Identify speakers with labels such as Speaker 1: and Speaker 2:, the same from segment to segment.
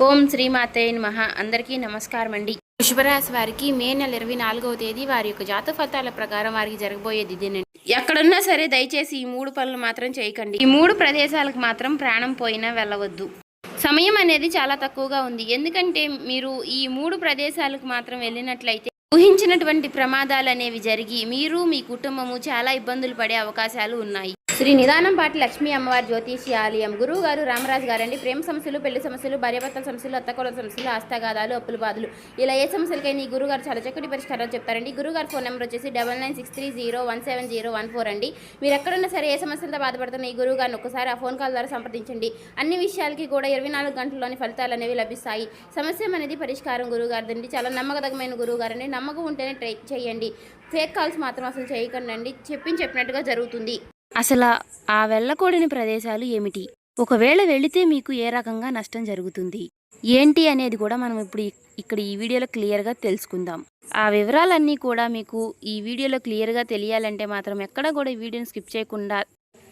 Speaker 1: ఓం శ్రీమాతే నమః. అందరికీ నమస్కారం అండి. వృషభరాశి వారికి మే నెల 24వ తేదీ వారి యొక్క జాతక ఫలితాల ప్రకారం వారికి జరగబోయేది ఇదేనండి. ఎక్కడున్నా సరే దయచేసి ఈ 3 పనులు మాత్రం చేయకండి. ఈ 3 ప్రదేశాలకు మాత్రం ప్రాణం పోయినా వెళ్ళవద్దు. సమయం అనేది చాలా తక్కువగా ఉంది. ఎందుకంటే మీరు ఈ 3 ప్రదేశాలకు మాత్రం వెళ్ళినట్లయితే ఊహించినటువంటి ప్రమాదాలు అనేవి జరిగి మీరు మీ కుటుంబము చాలా ఇబ్బందులు పడే అవకాశాలు ఉన్నాయి. శ్రీ నిదానంపాటి లక్ష్మీ అమ్మవారి జ్యోతిషి ఆలయం గురువు గారు రామరాజు గారండి. ప్రేమ సమస్యలు, పెళ్లి సమస్యలు, భార్యాభర్తల సమస్యలు, అత్తకోడల సమస్యలు, హస్తగాదాలు, అప్పుల బాధలు, ఇలా ఏ సమస్యలకైనా ఈ గురుగారు చాలా చక్కటి పరిష్కారాలు చెప్తారండి. గురుగారు ఫోన్ నెంబర్ వచ్చేసి 9963017014 అండి. మీరు ఎక్కడున్నా సరే ఏ సమస్యలతో బాధపడుతున్న ఈ గురువు గారిని ఒకసారి ఆ ఫోన్ కాల్ ద్వారా సంప్రదించండి. అన్ని విషయాలకి కూడా 24 గంటల్లోని ఫలితాలు అనేవి లభిస్తాయి. సమస్య అనేది పరిష్కారం గురువుగారిదండి. చాలా నమ్మకదగమైన గురువు గారండి. నమ్మకం ఉంటేనే ట్రై చేయండి. ఫేక్ కాల్స్ మాత్రం అసలు చేయకండి. చెప్పినట్టుగా జరుగుతుంది. అసలు ఆ వెళ్ళకూడని ప్రదేశాలు ఏమిటి, ఒకవేళ వెళితే మీకు ఏ రకంగా నష్టం జరుగుతుంది ఏంటి అనేది కూడా మనం ఇప్పుడు ఇక్కడ ఈ వీడియోలో క్లియర్గా తెలుసుకుందాం. ఆ వివరాలన్నీ కూడా మీకు ఈ వీడియోలో క్లియర్గా తెలియాలంటే మాత్రం ఎక్కడ కూడా ఈ వీడియోని స్కిప్ చేయకుండా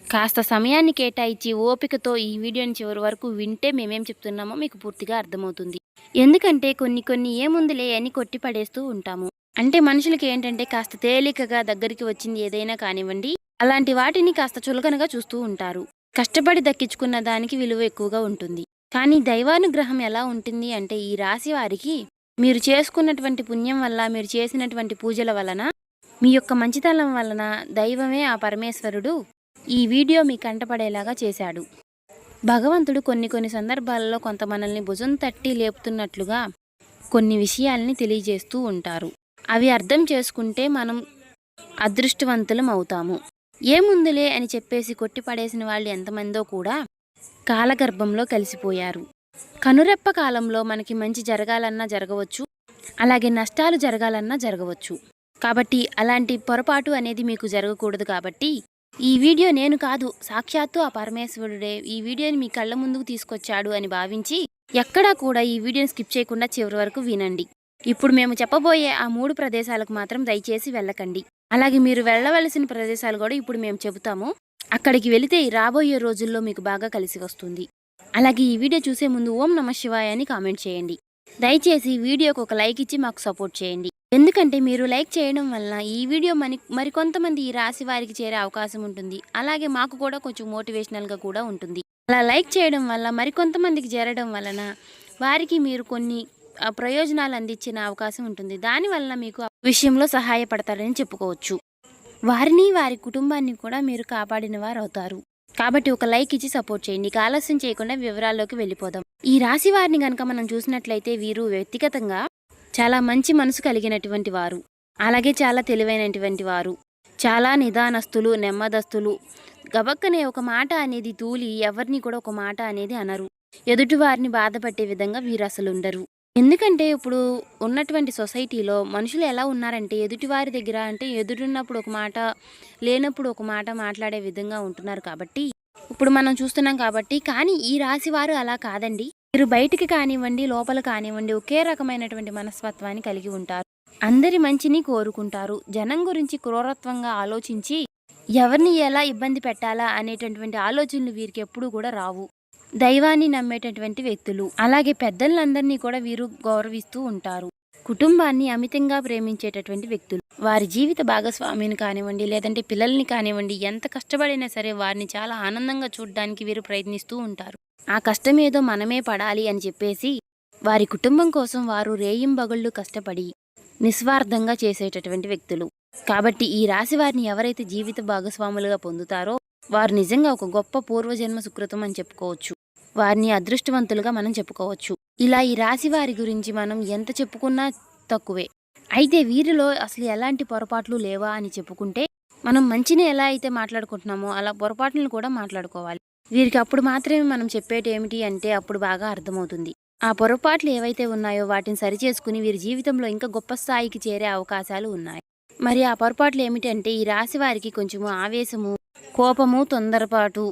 Speaker 1: కాస్త సమయాన్ని కేటాయించి ఓపికతో ఈ వీడియోని చివరి వరకు వింటే మేమేం చెప్తున్నామో మీకు పూర్తిగా అర్థమవుతుంది. ఎందుకంటే కొన్ని ఏముందిలే అని కొట్టి పడేస్తూ ఉంటాము. అంటే మనుషులకి ఏంటంటే కాస్త తేలికగా దగ్గరికి వచ్చింది ఏదైనా కానివ్వండి, అలాంటి వాటిని కాస్త చులకనగా చూస్తూ ఉంటారు. కష్టపడి దక్కించుకున్న దానికి విలువ ఎక్కువగా ఉంటుంది. కానీ దైవానుగ్రహం ఎలా ఉంటుంది అంటే ఈ రాశి వారికి మీరు చేసుకున్నటువంటి పుణ్యం వల్ల, మీరు చేసినటువంటి పూజల వలన, మీ యొక్క మంచితనం వలన దైవమే ఆ పరమేశ్వరుడు ఈ వీడియో మీ కంటపడేలాగా చేశాడు. భగవంతుడు కొన్ని సందర్భాలలో కొంత మనల్ని భుజం తట్టి లేపుతున్నట్లుగా కొన్ని విషయాల్ని తెలియజేస్తూ ఉంటారు. అవి అర్థం చేసుకుంటే మనం అదృష్టవంతులం అవుతాము. ఏముందులే అని చెప్పేసి కొట్టిపడేసిన వాళ్ళు ఎంతమందో కూడా కాలగర్భంలో కలిసిపోయారు. కనురెప్ప కాలంలో మనకి మంచి జరగాలన్నా జరగవచ్చు, అలాగే నష్టాలు జరగాలన్నా జరగవచ్చు. కాబట్టి అలాంటి పొరపాటు అనేది మీకు జరగకూడదు. కాబట్టి ఈ వీడియో నేను కాదు, సాక్షాత్తు ఆ పరమేశ్వరుడే ఈ వీడియోని మీ కళ్ళ ముందుకు తీసుకొచ్చాడు అని భావించి ఎక్కడా కూడా ఈ వీడియోని స్కిప్ చేయకుండా చివరి వరకు వినండి. ఇప్పుడు మేము చెప్పబోయే ఆ 3 ప్రదేశాలకు మాత్రం దయచేసి వెళ్ళకండి. అలాగే మీరు వెళ్ళవలసిన ప్రదేశాలు కూడా ఇప్పుడు మేము చెబుతాము. అక్కడికి వెళితే రాబోయే రోజుల్లో మీకు బాగా కలిసి వస్తుంది. అలాగే ఈ వీడియో చూసే ముందు ఓం నమః శివాయ అని కామెంట్ చేయండి. దయచేసి వీడియోకి ఒక లైక్ ఇచ్చి మాకు సపోర్ట్ చేయండి. ఎందుకంటే మీరు లైక్ చేయడం వలన ఈ వీడియో మరికొంతమంది ఈ రాశి వారికి చేరే అవకాశం ఉంటుంది. అలాగే మాకు కూడా కొంచెం మోటివేషనల్గా కూడా ఉంటుంది. అలా లైక్ చేయడం వల్ల మరికొంతమందికి చేరడం వలన వారికి మీరు కొన్ని ప్రయోజనాలు అందించిన అవకాశం ఉంటుంది. దానివల్ల మీకు విషయంలో సహాయపడతారని చెప్పుకోవచ్చు. వారిని, వారి కుటుంబాన్ని కూడా మీరు కాపాడిన వారు అవుతారు. కాబట్టి ఒక లైక్ ఇచ్చి సపోర్ట్ చేయండి. ఆలస్యం చేయకుండా వివరాల్లోకి వెళ్ళిపోదాం. ఈ రాశి వారిని కనుక మనం చూసినట్లయితే వీరు వ్యక్తిగతంగా చాలా మంచి మనసు కలిగినటువంటి వారు, అలాగే చాలా తెలివైనటువంటి వారు, చాలా నిదానస్తులు, నెమ్మదస్తులు. గబక్కనే ఒక మాట అనేది తూలి ఎవరిని కూడా ఒక మాట అనేది అనరు. ఎదుటి వారిని బాధపట్టే విధంగా వీరు అసలు ఉండరు. ఎందుకంటే ఇప్పుడు ఉన్నటువంటి సొసైటీలో మనుషులు ఎలా ఉన్నారంటే ఎదుటివారి దగ్గర అంటే ఎదురున్నప్పుడు ఒక మాట, లేనప్పుడు ఒక మాట మాట్లాడే విధంగా ఉంటున్నారు. కాబట్టి ఇప్పుడు మనం చూస్తున్నాం కాబట్టి. కానీ ఈ రాశి వారు అలా కాదండి. మీరు బయటికి కానివ్వండి, లోపల కానివ్వండి ఒకే రకమైనటువంటి మనస్తత్వాన్ని కలిగి ఉంటారు. అందరి మంచిని కోరుకుంటారు. జనం గురించి క్రూరత్వంగా ఆలోచించి ఎవరిని ఎలా ఇబ్బంది పెట్టాలా అనేటటువంటి ఆలోచనలు వీరికి ఎప్పుడు కూడా రావు. దైవాన్ని నమ్మేటటువంటి వ్యక్తులు, అలాగే పెద్దలందరినీ కూడా వీరు గౌరవిస్తూ ఉంటారు. కుటుంబాన్ని అమితంగా ప్రేమించేటటువంటి వ్యక్తులు. వారి జీవిత భాగస్వామిని కానివ్వండి, లేదంటే పిల్లల్ని కానివ్వండి, ఎంత కష్టపడినా సరే వారిని చాలా ఆనందంగా చూడడానికి వీరు ప్రయత్నిస్తూ ఉంటారు. ఆ కష్టం ఏదో మనమే పడాలి అని చెప్పేసి వారి కుటుంబం కోసం వారు రేయింబగళ్ళు కష్టపడి నిస్వార్థంగా చేసేటటువంటి వ్యక్తులు. కాబట్టి ఈ రాశి వారిని ఎవరైతే జీవిత భాగస్వాములుగా పొందుతారో వారు నిజంగా ఒక గొప్ప పూర్వజన్మ సుకృతం అని చెప్పుకోవచ్చు. వారిని అదృష్టవంతులుగా మనం చెప్పుకోవచ్చు. ఇలా ఈ రాశి వారి గురించి మనం ఎంత చెప్పుకున్నా తక్కువే. అయితే వీరిలో అసలు ఎలాంటి పొరపాట్లు లేవా అని చెప్పుకుంటే మనం మంచిని ఎలా అయితే మాట్లాడుకుంటున్నామో అలా పొరపాట్లను కూడా మాట్లాడుకోవాలి. వీరికి అప్పుడు మాత్రమే మనం చెప్పేటి ఏమిటి అంటే అప్పుడు బాగా అర్థమవుతుంది. ఆ పొరపాట్లు ఏవైతే ఉన్నాయో వాటిని సరిచేసుకుని వీరి జీవితంలో ఇంకా గొప్ప స్థాయికి చేరే అవకాశాలు ఉన్నాయి. మరి ఆ పొరపాట్లు ఏమిటంటే ఈ రాశి వారికి కొంచెము ఆవేశము, కోపము, తొందరపాటు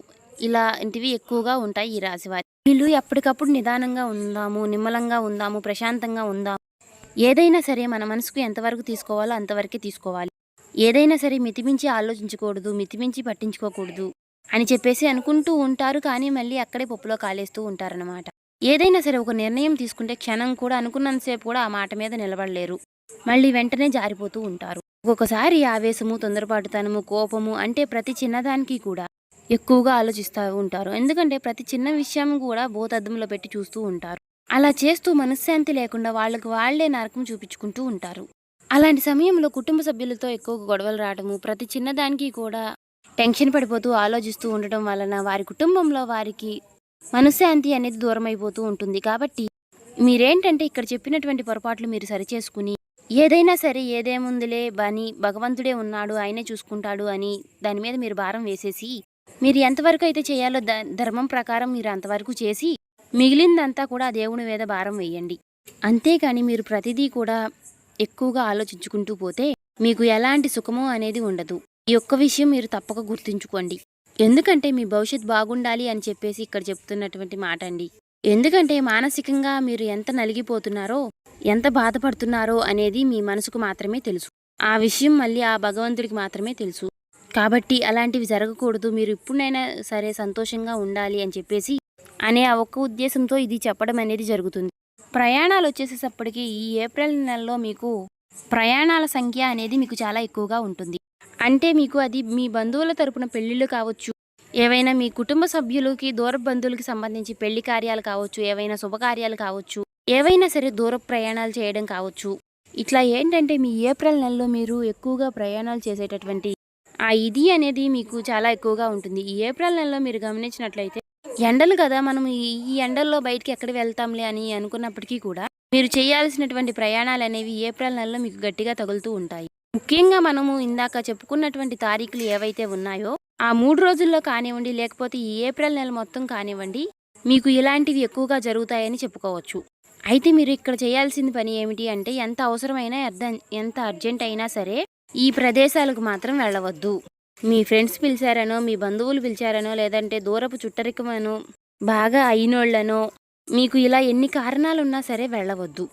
Speaker 1: ఇలాంటివి ఎక్కువగా ఉంటాయి ఈ రాశివారి. వీళ్ళు ఎప్పటికప్పుడు నిదానంగా ఉందాము, నిమ్మలంగా ఉందాము, ప్రశాంతంగా ఉందాము. ఏదైనా సరే మన మనసుకు ఎంతవరకు తీసుకోవాలో అంతవరకే తీసుకోవాలి. ఏదైనా సరే మితిమించి ఆలోచించకూడదు, మితిమించి పట్టించుకోకూడదు అని చెప్పేసి అనుకుంటూ ఉంటారు. కానీ మళ్ళీ అక్కడే పప్పులో కాలేస్తూ ఉంటారనమాట. ఏదైనా సరే ఒక నిర్ణయం తీసుకుంటే క్షణం కూడా అనుకున్నంతసేపు కూడా ఆ మాట మీద నిలబడలేరు. మళ్ళీ వెంటనే జారిపోతూ ఉంటారు. ఒక్కొక్కసారి ఆవేశము, తొందరపాటుతనము, కోపము అంటే ప్రతి చిన్నదానికి కూడా ఎక్కువగా ఆలోచిస్తూ ఉంటారు. ఎందుకంటే ప్రతి చిన్న విషయం కూడా భూతద్దంలో పెట్టి చూస్తూ ఉంటారు. అలా చేస్తూ మనశ్శాంతి లేకుండా వాళ్ళకి వాళ్లే నరకం చూపించుకుంటూ ఉంటారు. అలాంటి సమయంలో కుటుంబ సభ్యులతో ఎక్కువగా గొడవలు రావడము, ప్రతి చిన్నదానికి కూడా టెన్షన్ పడిపోతూ ఆలోచిస్తూ ఉండటం వలన వారి కుటుంబంలో వారికి మనశ్శాంతి అనేది దూరం అయిపోతూ ఉంటుంది. కాబట్టి మీరేంటంటే ఇక్కడ చెప్పినటువంటి పొరపాట్లు మీరు సరిచేసుకుని ఏదైనా సరే ఏదేముందిలే బని భగవంతుడే ఉన్నాడు, ఆయనే చూసుకుంటాడు అని దాని మీద మీరు భారం వేసేసి మీరు ఎంతవరకు అయితే చేయాలో ధర్మం ప్రకారం మీరు అంతవరకు చేసి మిగిలిందంతా కూడా ఆ దేవుని మీద భారం వేయండి. అంతేకాని మీరు ప్రతిదీ కూడా ఎక్కువగా ఆలోచించుకుంటూ పోతే మీకు ఎలాంటి సుఖమో అనేది ఉండదు. ఈ ఒక్క విషయం మీరు తప్పక గుర్తుంచుకోండి. ఎందుకంటే మీ భవిష్యత్తు బాగుండాలి అని చెప్పేసి ఇక్కడ చెప్తున్నటువంటి మాట అండి. ఎందుకంటే మానసికంగా మీరు ఎంత నలిగిపోతున్నారో, ఎంత బాధపడుతున్నారో అనేది మీ మనసుకు మాత్రమే తెలుసు. ఆ విషయం మళ్ళీ ఆ భగవంతుడికి మాత్రమే తెలుసు. కాబట్టి అలాంటివి జరగకూడదు, మీరు ఇప్పుడైనా సరే సంతోషంగా ఉండాలి అని చెప్పేసి అనే ఆ ఒక్క ఉద్దేశంతో ఇది చెప్పడం అనేది జరుగుతుంది. ప్రయాణాలు వచ్చేసేటప్పటికి ఈ ఏప్రిల్ నెలలో మీకు ప్రయాణాల సంఖ్య అనేది మీకు చాలా ఎక్కువగా ఉంటుంది. అంటే మీకు అది మీ బంధువుల తరపున పెళ్ళిళ్ళు కావచ్చు, ఏవైనా మీ కుటుంబ సభ్యులకి దూర బంధువులకి సంబంధించి పెళ్లి కార్యాలు కావచ్చు, ఏవైనా శుభకార్యాలు కావచ్చు, ఏవైనా సరే దూర ప్రయాణాలు చేయడం కావచ్చు. ఇట్లా ఏంటంటే మీ ఏప్రిల్ నెలలో మీరు ఎక్కువగా ప్రయాణాలు చేసేటటువంటి ఆ ఇది అనేది మీకు చాలా ఎక్కువగా ఉంటుంది. ఈ ఏప్రిల్ నెలలో మీరు గమనించినట్లయితే ఎండలు కదా, మనం ఈ ఎండల్లో బయటికి ఎక్కడ వెళ్తాంలే అని అనుకున్నప్పటికీ కూడా మీరు చేయాల్సినటువంటి ప్రయాణాలు అనేవి ఏప్రిల్ నెలలో మీకు గట్టిగా తగులుతూ ఉంటాయి. ముఖ్యంగా మనము ఇందాక చెప్పుకున్నటువంటి తారీఖులు ఏవైతే ఉన్నాయో ఆ 3 రోజుల్లో కానివ్వండి, లేకపోతే ఈ ఏప్రిల్ నెల మొత్తం కానివ్వండి, మీకు ఇలాంటివి ఎక్కువగా జరుగుతాయని చెప్పుకోవచ్చు. అయితే మీరు ఇక్కడ చేయాల్సిన పని ఏమిటి అంటే ఎంత అవసరమైనా ఎంత అర్జెంట్ అయినా సరే ఈ ప్రదేశాలకు మాత్రం వెళ్ళవద్దు. మీ ఫ్రెండ్స్ పిలిచారనో, మీ బంధువులు పిలిచారనో, లేదంటే దూరపు చుట్టరికమనో, బాగా అయినోళ్లనో, మీకు ఇలా ఎన్ని కారణాలున్నా సరే వెళ్ళవద్దు.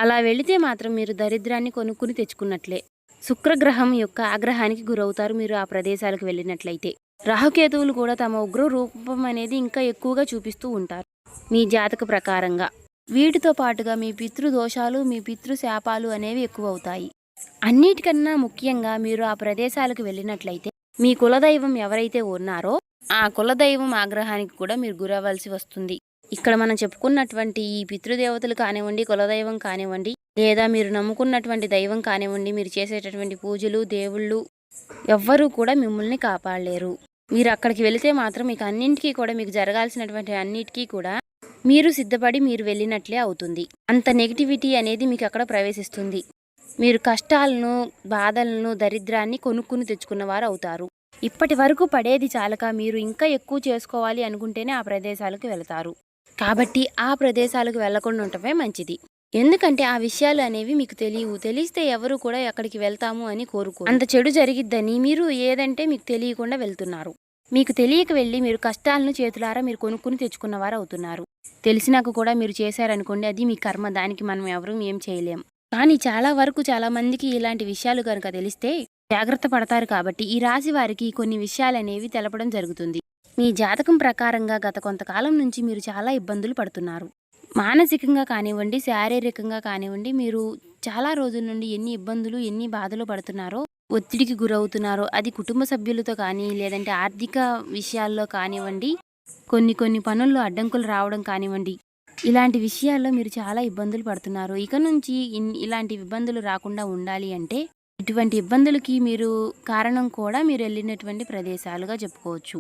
Speaker 1: అలా వెళితే మాత్రం మీరు దరిద్రాన్ని కొనుక్కుని తెచ్చుకున్నట్లే. శుక్రగ్రహం యొక్క ఆగ్రహానికి గురవుతారు మీరు ఆ ప్రదేశాలకు వెళ్ళినట్లయితే. రాహుకేతువులు కూడా తమ ఉగ్ర రూపం అనేది ఇంకా ఎక్కువగా చూపిస్తూ ఉంటారు మీ జాతక ప్రకారంగా. వీటితో పాటుగా మీ పితృదోషాలు, మీ పితృశాపాలు అనేవి ఎక్కువ అవుతాయి. అన్నిటికన్నా ముఖ్యంగా మీరు ఆ ప్రదేశాలకు వెళ్ళినట్లయితే మీ కులదైవం ఎవరైతే ఉన్నారో ఆ కులదైవం ఆగ్రహానికి కూడా మీరు గురవలసి వస్తుంది. ఇక్కడ మనం చెప్పుకున్నటువంటి ఈ పితృదేవతలు కానివ్వండి, కులదైవం కానివ్వండి, లేదా మీరు నమ్ముకున్నటువంటి దైవం కానివ్వండి, మీరు చేసేటటువంటి పూజలు, దేవుళ్ళు ఎవ్వరూ కూడా మిమ్మల్ని కాపాడలేరు. మీరు అక్కడికి వెళితే మాత్రం మీకు అన్నింటికీ కూడా మీకు జరగాల్సినటువంటి అన్నిటికీ కూడా మీరు సిద్ధపడి మీరు వెళ్ళినట్లే అవుతుంది. అంత నెగిటివిటీ అనేది మీకు అక్కడ ప్రవేశిస్తుంది. మీరు కష్టాలను, బాధలను, దరిద్రాన్ని కొనుక్కుని తెచ్చుకున్నవారు అవుతారు. ఇప్పటి వరకు పడేది చాలక మీరు ఇంకా ఎక్కువ చేసుకోవాలి అనుకుంటేనే ఆ ప్రదేశాలకు వెళతారు. కాబట్టి ఆ ప్రదేశాలకు వెళ్లకుండా ఉండటమే మంచిది. ఎందుకంటే ఆ విషయాలు అనేవి మీకు తెలియవు. తెలిస్తే ఎవరు కూడా ఎక్కడికి వెళ్తాము అని కోరుకోరు. అంత చెడు జరిగిద్దని మీరు ఏదంటే మీకు తెలియకుండా వెళ్తున్నారు. మీకు తెలియక వెళ్ళి మీరు కష్టాలను చేతులారా మీరు కొనుక్కుని తెచ్చుకున్నవారు అవుతున్నారు. తెలిసినాక కూడా మీరు చేశారనుకోండి, అది మీ కర్మ, దానికి మనం ఎవరూ ఏం చేయలేం. కానీ చాలా వరకు చాలా మందికి ఇలాంటి విషయాలు కనుక తెలిస్తే జాగ్రత్త పడతారు. కాబట్టి ఈ రాశి వారికి కొన్ని విషయాలనేవి తెలపడం జరుగుతుంది. మీ జాతకం ప్రకారంగా గత కొంతకాలం నుంచి మీరు చాలా ఇబ్బందులు పడుతున్నారు. మానసికంగా కానివ్వండి, శారీరకంగా కానివ్వండి, మీరు చాలా రోజుల నుండి ఎన్ని ఇబ్బందులు, ఎన్ని బాధలు పడుతున్నారో, ఒత్తిడికి గురవుతున్నారో, అది కుటుంబ సభ్యులతో కానీ, లేదంటే ఆర్థిక విషయాల్లో కానివ్వండి, కొన్ని పనుల్లో అడ్డంకులు రావడం కానివ్వండి, ఇలాంటి విషయాల్లో మీరు చాలా ఇబ్బందులు పడుతున్నారు. ఇక నుంచి ఇలాంటి ఇబ్బందులు రాకుండా ఉండాలి అంటే ఇటువంటి ఇబ్బందులకి మీరు కారణం కూడా మీరు వెళ్ళినటువంటి ప్రదేశాలుగా చెప్పుకోవచ్చు.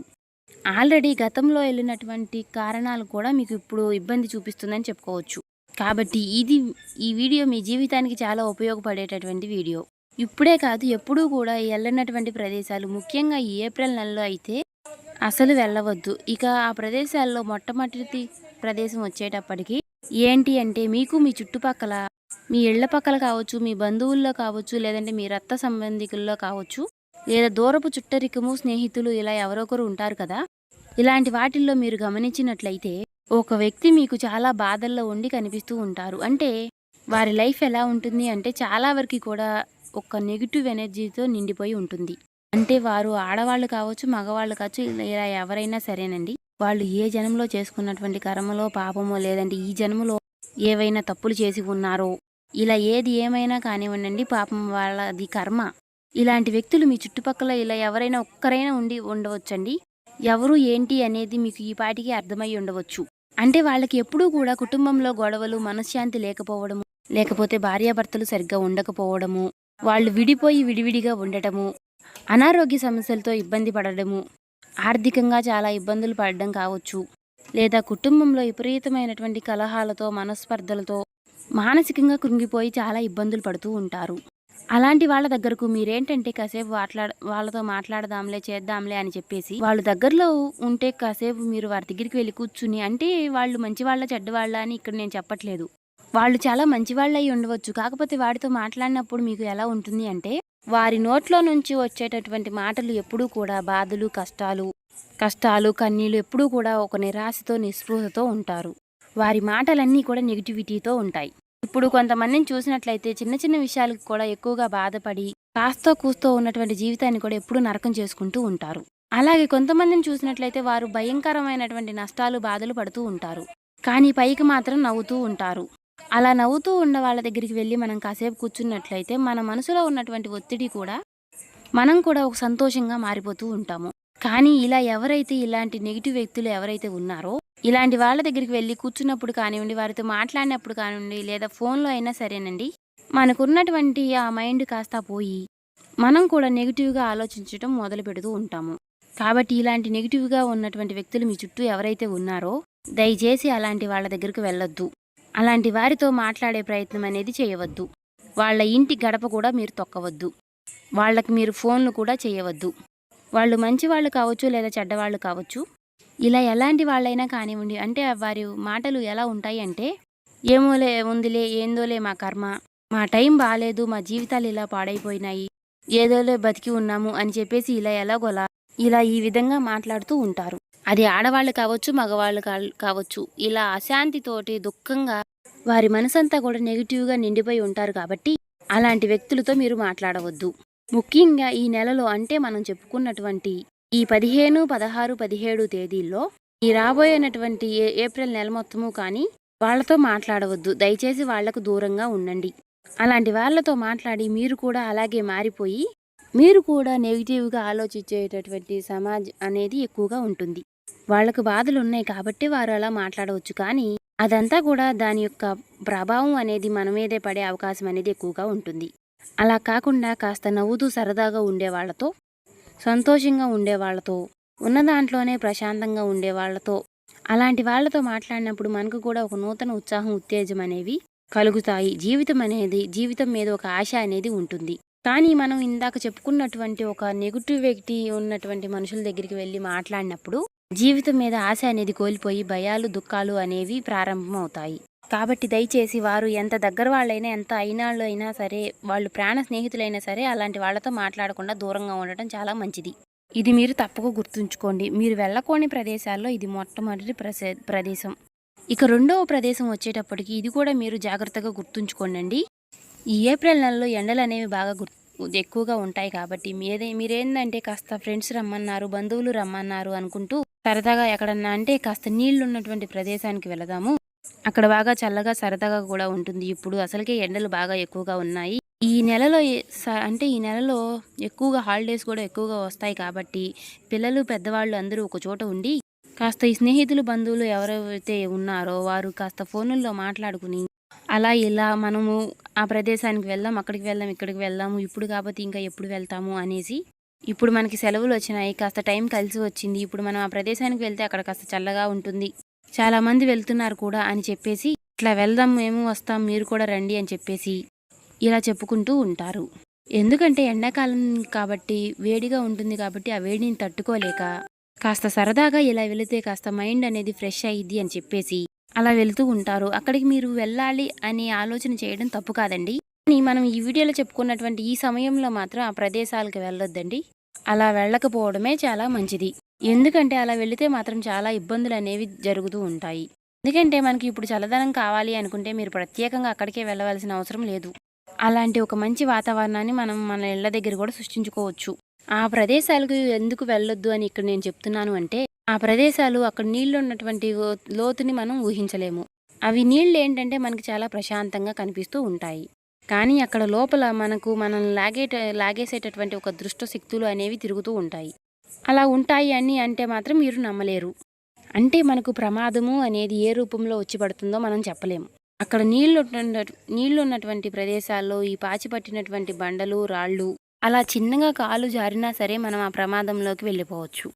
Speaker 1: ఆల్రెడీ గతంలో వెళ్ళినటువంటి కారణాలు కూడా మీకు ఇప్పుడు ఇబ్బంది చూపిస్తుందని చెప్పుకోవచ్చు. కాబట్టి ఈ వీడియో మీ జీవితానికి చాలా ఉపయోగపడేటటువంటి వీడియో. ఇప్పుడే కాదు, ఎప్పుడూ కూడా వెళ్ళినటువంటి ప్రదేశాలు, ముఖ్యంగా ఈ ఏప్రిల్ నెలలో అయితే అసలు వెళ్ళవద్దు. ఇక ఆ ప్రదేశాల్లో మొట్టమొదటి ప్రదేశం వచ్చేటప్పటికి ఏంటి అంటే మీకు మీ చుట్టుపక్కల, మీ ఇళ్ల పక్కల కావచ్చు, మీ బంధువుల్లో కావచ్చు, లేదంటే మీ రక్త సంబంధికుల్లో కావచ్చు, లేదా దూరపు చుట్టరికము, స్నేహితులు ఇలా ఎవరొకరు ఉంటారు కదా, ఇలాంటి వాటిల్లో మీరు గమనించినట్లయితే ఒక వ్యక్తి మీకు చాలా బాధల్లో ఉండి కనిపిస్తూ ఉంటారు. అంటే వారి లైఫ్ ఎలా ఉంటుంది అంటే చాలా వరకు కూడా ఒక నెగిటివ్ ఎనర్జీతో నిండిపోయి ఉంటుంది. అంటే వారు ఆడవాళ్ళు కావచ్చు, మగవాళ్ళు కావచ్చు, ఇలా ఎవరైనా సరేనండి, వాళ్ళు ఏ జన్మలో చేసుకున్నటువంటి కర్మలో పాపమో లేదంటే ఈ జన్మలో ఏవైనా తప్పులు చేసి ఉన్నారో ఇలా ఏది ఏమైనా కానివ్వండి పాపం వాళ్ళది కర్మ. ఇలాంటి వ్యక్తులు మీ చుట్టుపక్కల ఇలా ఎవరైనా ఒక్కరైనా ఉండవచ్చండి. ఎవరు ఏంటి అనేది మీకు ఈ పాటికి అర్థమై ఉండవచ్చు. అంటే వాళ్ళకి ఎప్పుడూ కూడా కుటుంబంలో గొడవలు, మనశ్శాంతి లేకపోవడము, లేకపోతే భార్యాభర్తలు సరిగ్గా ఉండకపోవడము, వాళ్ళు విడిపోయి విడివిడిగా ఉండటము, అనారోగ్య సమస్యలతో ఇబ్బంది పడడము, ఆర్థికంగా చాలా ఇబ్బందులు పడడం కావచ్చు, లేదా కుటుంబంలో విపరీతమైనటువంటి కలహాలతో, మనస్పర్ధలతో మానసికంగా కృంగిపోయి చాలా ఇబ్బందులు పడుతూ ఉంటారు. అలాంటి వాళ్ళ దగ్గరకు మీరేంటంటే కాసేపు వాళ్ళతో మాట్లాడదాంలే, చేద్దాంలే అని చెప్పేసి వాళ్ళు దగ్గరలో ఉంటే కాసేపు మీరు వారి దగ్గరికి వెళ్ళి కూర్చుని, అంటే వాళ్ళు మంచివాళ్ళ చెడ్డవాళ్ళ అని ఇక్కడ నేను చెప్పట్లేదు. వాళ్ళు చాలా మంచివాళ్ళై ఉండవచ్చు. కాకపోతే వాడితో మాట్లాడినప్పుడు మీకు ఎలా ఉంటుంది అంటే వారి నోట్లో నుంచి వచ్చేటటువంటి మాటలు ఎప్పుడూ కూడా బాధలు, కష్టాలు, కన్నీళ్ళు ఎప్పుడూ కూడా ఒక నిరాశతో, నిస్పృహతో ఉంటారు. వారి మాటలన్నీ కూడా నెగిటివిటీతో ఉంటాయి. ఇప్పుడు కొంతమందిని చూసినట్లయితే చిన్న చిన్న విషయాలకు కూడా ఎక్కువగా బాధపడి కాస్తో కూస్తో ఉన్నటువంటి జీవితాన్ని కూడా ఎప్పుడూ నరకం చేసుకుంటూ ఉంటారు. అలాగే కొంతమందిని చూసినట్లయితే వారు భయంకరమైనటువంటి నష్టాలు, బాధలు పడుతూ ఉంటారు. కానీ పైకి మాత్రం నవ్వుతూ ఉంటారు. అలా నవ్వుతూ ఉన్న వాళ్ళ దగ్గరికి వెళ్ళి మనం కాసేపు కూర్చున్నట్లయితే మన మనసులో ఉన్నటువంటి ఒత్తిడి కూడా మనం కూడా ఒక సంతోషంగా మారిపోతూ ఉంటాము. కానీ ఇలా ఎవరైతే ఇలాంటి నెగిటివ్ వ్యక్తులు ఎవరైతే ఉన్నారో ఇలాంటి వాళ్ళ దగ్గరికి వెళ్ళి కూర్చున్నప్పుడు కానివ్వండి, వారితో మాట్లాడినప్పుడు కానివ్వండి, లేదా ఫోన్లో అయినా సరేనండి, మనకున్నటువంటి ఆ మైండ్ కాస్త పోయి మనం కూడా నెగిటివ్గా ఆలోచించడం మొదలు పెడుతూ ఉంటాము. కాబట్టి ఇలాంటి నెగిటివ్గా ఉన్నటువంటి వ్యక్తులు మీ చుట్టూ ఎవరైతే ఉన్నారో దయచేసి అలాంటి వాళ్ళ దగ్గరికి వెళ్ళొద్దు. అలాంటి వారితో మాట్లాడే ప్రయత్నం అనేది చేయవద్దు. వాళ్ళ ఇంటి గడప కూడా మీరు తొక్కవద్దు. వాళ్ళకి మీరు ఫోన్లు కూడా చేయవద్దు. వాళ్ళు మంచివాళ్ళు కావచ్చు, లేదా చెడ్డవాళ్ళు కావచ్చు. ఇలా ఎలాంటి వాళ్ళైనా కానివ్వండి, అంటే వారి మాటలు ఎలా ఉంటాయి అంటే, ఏమోలే ఉందిలే, ఏందోలే మా కర్మ, మా టైం బాగాలేదు, మా జీవితాలు ఇలా పాడైపోయినాయి, ఏదోలే బతికి ఉన్నాము అని చెప్పేసి ఇలా ఈ విధంగా మాట్లాడుతూ ఉంటారు. అది ఆడవాళ్ళు కావచ్చు, మగవాళ్ళు కావచ్చు. ఇలా అశాంతితోటి దుఃఖంగా వారి మనసంతా కూడా నెగిటివ్గా నిండిపోయి ఉంటారు. కాబట్టి అలాంటి వ్యక్తులతో మీరు మాట్లాడవద్దు. ముఖ్యంగా ఈ నెలలో, అంటే మనం చెప్పుకున్నటువంటి ఈ 15, 16, 17 తేదీల్లో ఈ రాబోయేనటువంటి ఏప్రిల్ నెల మొత్తము కానీ వాళ్ళతో మాట్లాడవద్దు. దయచేసి వాళ్లకు దూరంగా ఉండండి. అలాంటి వాళ్ళతో మాట్లాడి మీరు కూడా అలాగే మారిపోయి మీరు కూడా నెగిటివ్గా ఆలోచించేటటువంటి సమాజం అనేది ఎక్కువగా ఉంటుంది. వాళ్లకు బాధలు ఉన్నాయి కాబట్టి వారు అలా మాట్లాడవచ్చు. కానీ అదంతా కూడా దాని యొక్క ప్రభావం అనేది మన మీదే పడే అవకాశం అనేది ఎక్కువగా ఉంటుంది. అలా కాకుండా కాస్త నవ్వుతూ సరదాగా ఉండే వాళ్ళతో, సంతోషంగా ఉండే వాళ్ళతో, ఉన్న దాంట్లోనే ప్రశాంతంగా ఉండే వాళ్ళతో, అలాంటి వాళ్ళతో మాట్లాడినప్పుడు మనకు కూడా ఒక నూతన ఉత్సాహం, ఉత్తేజం అనేవి కలుగుతాయి. జీవితం మీద ఒక ఆశ అనేది ఉంటుంది. కానీ మనం ఇందాక చెప్పుకున్నటువంటి ఒక నెగిటివ్ వ్యక్తి ఉన్నటువంటి మనుషుల దగ్గరికి వెళ్ళి మాట్లాడినప్పుడు జీవితం మీద ఆశ అనేది కోల్పోయి భయాలు, దుఃఖాలు అనేవి ప్రారంభమవుతాయి. కాబట్టి దయచేసి వారు ఎంత దగ్గర వాళ్ళైనా, ఎంత అయినాళ్ళు అయినా సరే, వాళ్ళు ప్రాణ స్నేహితులైనా సరే, అలాంటి వాళ్ళతో మాట్లాడకుండా దూరంగా ఉండటం చాలా మంచిది. ఇది మీరు తప్పక గుర్తుంచుకోండి. మీరు వెళ్ళకోని ప్రదేశాల్లో ఇది మొట్టమొదటి ప్రదేశం. ఇక రెండవ ప్రదేశం వచ్చేటప్పటికి ఇది కూడా మీరు జాగ్రత్తగా గుర్తుంచుకోండి. ఈ ఏప్రిల్ నెలలో ఎండలు అనేవి బాగా ఎక్కువగా ఉంటాయి. కాబట్టి మీరేందంటే కాస్త ఫ్రెండ్స్ రమ్మన్నారు, బంధువులు రమ్మన్నారు అనుకుంటూ సరదాగా ఎక్కడన్నా, అంటే కాస్త నీళ్లు ఉన్నటువంటి ప్రదేశానికి వెళదాము, అక్కడ బాగా చల్లగా సరదాగా కూడా ఉంటుంది. ఇప్పుడు అసలుకే ఎండలు బాగా ఎక్కువగా ఉన్నాయి. ఈ నెలలో ఎక్కువగా హాలిడేస్ కూడా ఎక్కువగా వస్తాయి. కాబట్టి పిల్లలు, పెద్దవాళ్ళు అందరూ ఒక చోట ఉండి కాస్త ఈ స్నేహితులు, బంధువులు ఎవరైతే ఉన్నారో వారు కాస్త ఫోనుల్లో మాట్లాడుకుని అలా ఇలా మనము ఆ ప్రదేశానికి వెళ్దాం, అక్కడికి వెళ్దాం, ఇక్కడికి వెళ్దాము, ఇప్పుడు కాబట్టి ఇంకా ఎప్పుడు వెళ్తాము అనేసి, ఇప్పుడు మనకి సెలవులు వచ్చినాయి, కాస్త టైం కలిసి వచ్చింది, ఇప్పుడు మనం ఆ ప్రదేశానికి వెళ్తే అక్కడ కాస్త చల్లగా ఉంటుంది, చాలా మంది వెళ్తున్నారు కూడా అని చెప్పేసి ఇట్లా వెళ్దాం, మేము వస్తాం, మీరు కూడా రండి అని చెప్పేసి ఇలా చెప్పుకుంటూ ఉంటారు. ఎందుకంటే ఎండాకాలం కాబట్టి వేడిగా ఉంటుంది. కాబట్టి ఆ వేడిని తట్టుకోలేక కాస్త సరదాగా ఇలా వెళితే కాస్త మైండ్ అనేది ఫ్రెష్ అయ్యిద్ది అని చెప్పేసి అలా వెళ్తూ ఉంటారు. అక్కడికి మీరు వెళ్ళాలి అని ఆలోచన చేయడం తప్పు కాదండి. కానీ మనం ఈ వీడియోలో చెప్పుకున్నటువంటి ఈ సమయంలో మాత్రం ఆ ప్రదేశాలకు వెళ్ళొద్దండి. అలా వెళ్ళకపోవడమే చాలా మంచిది. ఎందుకంటే అలా వెళితే మాత్రం చాలా ఇబ్బందులు అనేవి జరుగుతూ ఉంటాయి. ఎందుకంటే మనకి ఇప్పుడు చల్లదనం కావాలి అనుకుంటే మీరు ప్రత్యేకంగా అక్కడికే వెళ్ళవలసిన అవసరం లేదు. అలాంటి ఒక మంచి వాతావరణాన్ని మనం మన ఇళ్ల దగ్గర కూడా సృష్టించుకోవచ్చు.
Speaker 2: ఆ ప్రదేశాలకు ఎందుకు వెళ్ళొద్దు అని ఇక్కడ నేను చెప్తున్నాను అంటే, ఆ ప్రదేశాలు అక్కడ నీళ్లు ఉన్నటువంటి లోతుని మనం ఊహించలేము. అవి నీళ్ళు ఏంటంటే మనకి చాలా ప్రశాంతంగా కనిపిస్తూ ఉంటాయి. కానీ అక్కడ లోపల మనల్ని లాగేసేటటువంటి ఒక దుష్ట శక్తులు అనేవి తిరుగుతూ ఉంటాయి. అలా ఉంటాయి అని అంటే మాత్రం మీరు నమ్మలేరు. అంటే మనకు ప్రమాదము అనేది ఏ రూపంలో వచ్చి పడుతుందో మనం చెప్పలేము. అక్కడ నీళ్లు ఉన్నటువంటి ప్రదేశాల్లో ఈ పాచి పట్టినటువంటి బండలు, రాళ్ళు అలా చిన్నగా కాలు జారినా సరే మనం ఆ ప్రమాదంలోకి వెళ్ళిపోవచ్చు.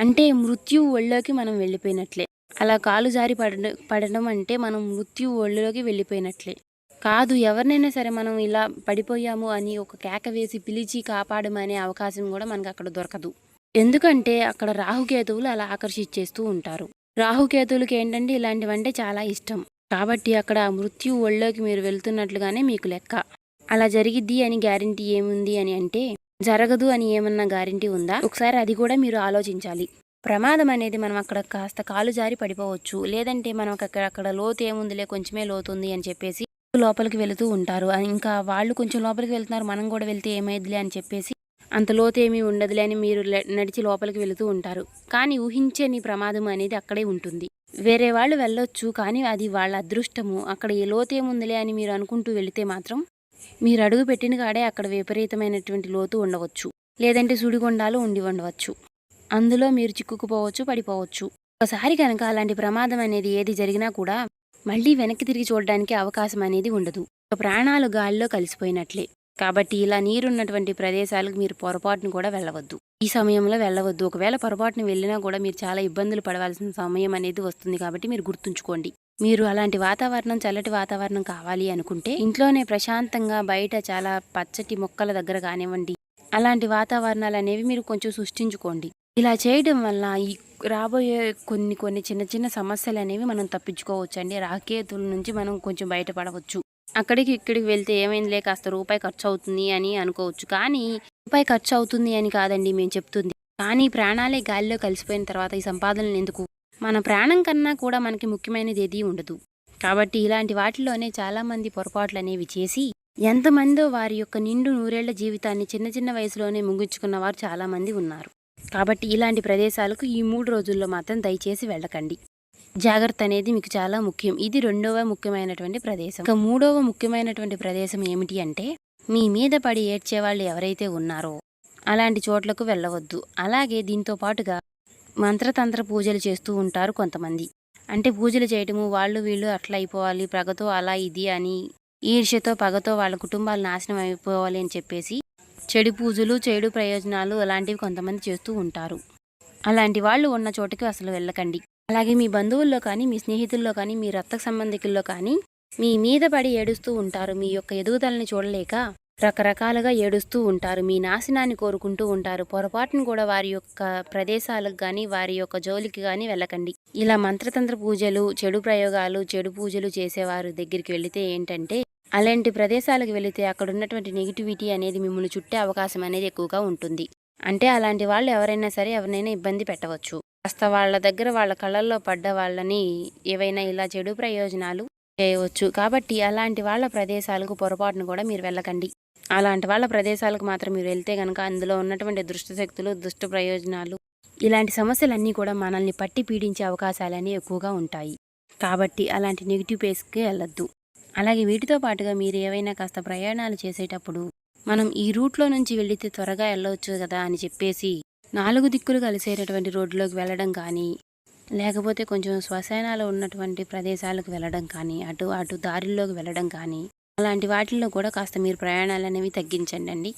Speaker 2: అంటే మృత్యువు ఒళ్ళోకి మనం వెళ్ళిపోయినట్లే. అలా కాలు జారి పడడం అంటే మనం మృత్యువు ఒళ్ళోకి వెళ్ళిపోయినట్లే. కాదు, ఎవరినైనా సరే మనం ఇలా పడిపోయాము అని ఒక కేక వేసి పిలిచి కాపాడమనే అవకాశం కూడా మనకు అక్కడ దొరకదు. ఎందుకంటే అక్కడ రాహుకేతువులు అలా ఆకర్షించేస్తూ ఉంటారు. రాహుకేతువులకి ఏంటంటే ఇలాంటివంటే చాలా ఇష్టం. కాబట్టి అక్కడ మృత్యు ఒళ్ళోకి మీరు వెళ్తున్నట్లుగానే మీకు లెక్క. అలా జరిగిద్ది అని గ్యారంటీ ఏముంది అని అంటే, జరగదు అని ఏమన్నా గ్యారంటీ ఉందా? ఒకసారి అది కూడా మీరు ఆలోచించాలి. ప్రమాదం అనేది మనం అక్కడ కాస్త కాలు జారి పడిపోవచ్చు. లేదంటే మనం అక్కడ లోతు ఏముందిలే, కొంచెమే లోతుంది అని చెప్పేసి లోపలికి వెళుతూ ఉంటారు. ఇంకా వాళ్ళు కొంచెం లోపలికి వెళ్తున్నారు, మనం కూడా వెళ్తే ఏమైద్దిలే అని చెప్పేసి అంత లోతు ఏమీ ఉండదులే అని మీరు నడిచి లోపలికి వెళుతూ ఉంటారు. కానీ ఊహించని ప్రమాదం అనేది అక్కడే ఉంటుంది. వేరే వాళ్ళు వెళ్ళొచ్చు, కానీ అది వాళ్ళ అదృష్టము. అక్కడ ఏ లోతు ఏముందిలే అని మీరు అనుకుంటూ వెళితే మాత్రం మీరు అడుగు పెట్టిన కాడే అక్కడ విపరీతమైనటువంటి లోతు ఉండవచ్చు. లేదంటే సుడిగుండాలు ఉండవచ్చు. అందులో మీరు చిక్కుకుపోవచ్చు, పడిపోవచ్చు. ఒకసారి కనుక అలాంటి ప్రమాదం అనేది ఏది జరిగినా కూడా మళ్ళీ వెనక్కి తిరిగి చూడడానికి అవకాశం అనేది ఉండదు. ప్రాణాలు గాలిలో కలిసిపోయినట్లే. కాబట్టి ఇలా నీరున్నటువంటి ప్రదేశాలకు మీరు పొరపాటును కూడా వెళ్ళవద్దు. ఈ సమయంలో వెళ్ళవద్దు. ఒకవేళ పొరపాటును వెళ్ళినా కూడా మీరు చాలా ఇబ్బందులు పడవలసిన సమయం అనేది వస్తుంది. కాబట్టి మీరు గుర్తుంచుకోండి. మీరు అలాంటి వాతావరణం, చల్లటి వాతావరణం కావాలి అనుకుంటే ఇంట్లోనే ప్రశాంతంగా బయట చాలా పచ్చటి మొక్కల దగ్గర కానివ్వండి, అలాంటి వాతావరణాలు అనేవి మీరు కొంచెం సృష్టించుకోండి. ఇలా చేయడం వల్ల ఈ రాబోయే కొన్ని చిన్న చిన్న సమస్యలు అనేవి మనం తప్పించుకోవచ్చు అండి. రాకేతుల నుంచి మనం కొంచెం బయటపడవచ్చు. అక్కడికి ఇక్కడికి వెళ్తే ఏమైందిలే, కాస్త రూపాయి ఖర్చు అవుతుంది అని అనుకోవచ్చు. కానీ రూపాయి ఖర్చు అవుతుంది అని కాదండి మేము చెప్తుంది. కానీ ప్రాణాలే గాలిలో కలిసిపోయిన తర్వాత ఈ సంపాదనలు ఎందుకు? మన ప్రాణం కన్నా కూడా మనకి ముఖ్యమైనది ఏదీ ఉండదు. కాబట్టి ఇలాంటి వాటిలోనే చాలామంది పొరపాట్లు అనేవి చేసి ఎంతమందో వారి యొక్క నిండు నూరేళ్ల జీవితాన్ని చిన్న చిన్న వయసులోనే ముగించుకున్న వారు చాలామంది ఉన్నారు. కాబట్టి ఇలాంటి ప్రదేశాలకు ఈ 3 రోజుల్లో మాత్రం దయచేసి వెళ్ళకండి. జాగ్రత్త అనేది మీకు చాలా ముఖ్యం. ఇది 2వ ముఖ్యమైనటువంటి ప్రదేశం. ఇక 3వ ముఖ్యమైనటువంటి ప్రదేశం ఏమిటి అంటే, మీ మీద పడి ఏడ్చేవాళ్ళు ఎవరైతే ఉన్నారో అలాంటి చోట్లకు వెళ్ళవద్దు. అలాగే దీంతో పాటుగా మంత్రతంత్ర పూజలు చేస్తూ ఉంటారు కొంతమంది. అంటే పూజలు చేయటము, వాళ్ళు వీళ్ళు అట్లా అయిపోవాలి, పగతో అలా ఇది అని ఈర్ష్యతో పగతో వాళ్ళ కుటుంబాలు నాశనం అయిపోవాలి అని చెప్పేసి చెడు పూజలు, చెడు ప్రయోజనాలు అలాంటివి కొంతమంది చేస్తూ ఉంటారు. అలాంటి వాళ్ళు ఉన్న చోటుకి అసలు వెళ్ళకండి. అలాగే మీ బంధువుల్లో కానీ, మీ స్నేహితుల్లో కానీ, మీ రక్త సంబంధికుల్లో కానీ మీ మీద పడి ఏడుస్తూ ఉంటారు. మీ యొక్క ఎదుగుదలని చూడలేక రకరకాలుగా ఏడుస్తూ ఉంటారు. మీ నాశనాన్ని కోరుకుంటూ ఉంటారు. పొరపాటును కూడా వారి యొక్క ప్రదేశాలకు కానీ, వారి యొక్క జోలికి కానీ వెళ్ళకండి. ఇలా మంత్రతంత్ర పూజలు, చెడు ప్రయోగాలు, చెడు పూజలు చేసేవారి దగ్గరికి వెళితే ఏంటంటే, అలాంటి ప్రదేశాలకు వెళితే అక్కడ ఉన్నటువంటి నెగిటివిటీ అనేది మిమ్మల్ని చుట్టే అవకాశం అనేది ఎక్కువగా ఉంటుంది. అంటే అలాంటి వాళ్ళు ఎవరైనా సరే ఎవరినైనా ఇబ్బంది పెట్టవచ్చు. కాస్త వాళ్ళ దగ్గర వాళ్ళ కళ్ళల్లో పడ్డ వాళ్ళని ఏవైనా ఇలా చెడు ప్రయోజనాలు చేయవచ్చు. కాబట్టి అలాంటి వాళ్ళ ప్రదేశాలకు పొరపాటును కూడా మీరు వెళ్ళకండి. అలాంటి వాళ్ళ ప్రదేశాలకు మాత్రం మీరు వెళ్తే కనుక అందులో ఉన్నటువంటి దుష్ట శక్తులు, దుష్ట ప్రయోజనాలు, ఇలాంటి సమస్యలన్నీ కూడా మనల్ని పట్టి పీడించే అవకాశాలన్నీ ఎక్కువగా ఉంటాయి. కాబట్టి అలాంటి నెగిటివ్ ప్లేస్కి వెళ్ళొద్దు. అలాగే వీటితో పాటుగా మీరు ఏవైనా కాస్త ప్రయాణాలు చేసేటప్పుడు మనం ఈ రూట్లో నుంచి వెళితే త్వరగా వెళ్ళవచ్చు కదా అని చెప్పేసి 4 దిక్కులు కలిసేటటువంటి రోడ్లోకి వెళ్ళడం కానీ, లేకపోతే కొంచెం శ్మశానాలు ఉన్నటువంటి ప్రదేశాలకు వెళ్ళడం కానీ, అటు దారిల్లోకి వెళ్ళడం కానీ, అలాంటి వాటిల్లో కూడా కాస్త మీరు ప్రయాణాలు అనేవి తగ్గించండి.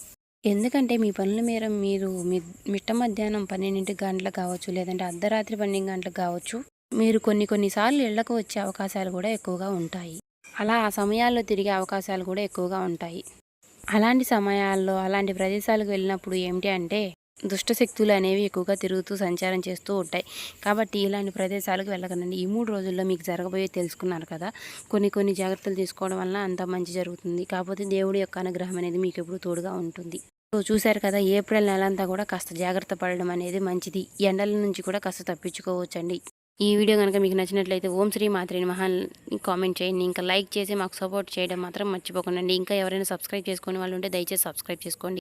Speaker 2: ఎందుకంటే మీ పనుల మేర మీరు మిట్ట మధ్యాహ్నం 12 గంటలకు కావచ్చు, లేదంటే అర్ధరాత్రి 12 గంటలకు కావచ్చు, మీరు కొన్నిసార్లు ఇళ్లకు వచ్చే అవకాశాలు కూడా ఎక్కువగా ఉంటాయి. అలా ఆ సమయాల్లో తిరిగే అవకాశాలు కూడా ఎక్కువగా ఉంటాయి. అలాంటి సమయాల్లో అలాంటి ప్రదేశాలకు వెళ్ళినప్పుడు ఏమిటి అంటే, దుష్టశక్తులు అనేవి ఎక్కువగా తిరుగుతూ సంచారం చేస్తూ ఉంటాయి. కాబట్టి ఇలాంటి ప్రదేశాలకు వెళ్ళకండి. ఈ 3 రోజుల్లో మీకు జరగబోయే తెలుసుకున్నారు కదా. కొన్ని జాగ్రత్తలు తీసుకోవడం వల్ల అంత మంచి జరుగుతుంది. కాకపోతే దేవుడి యొక్క అనుగ్రహం అనేది మీకు ఎప్పుడు తోడుగా ఉంటుంది. సో చూశారు కదా, ఏప్రిల్ నెలంతా కూడా కాస్త జాగ్రత్త పడడం అనేది మంచిది. ఎండల నుంచి కూడా కాస్త తప్పించుకోవచ్చండి. ఈ వీడియో కనుక మీకు నచ్చినట్లయితే ఓం శ్రీ మాత్రే నమః కామెంట్ చేయండి. ఇంకా లైక్ చేసి మాకు సపోర్ట్ చేయడం మాత్రం మర్చిపోకండి. ఇంకా ఎవరైనా సబ్స్క్రైబ్ చేసుకునే వాళ్ళు ఉంటే దయచేసి సబ్స్క్రైబ్ చేసుకోండి.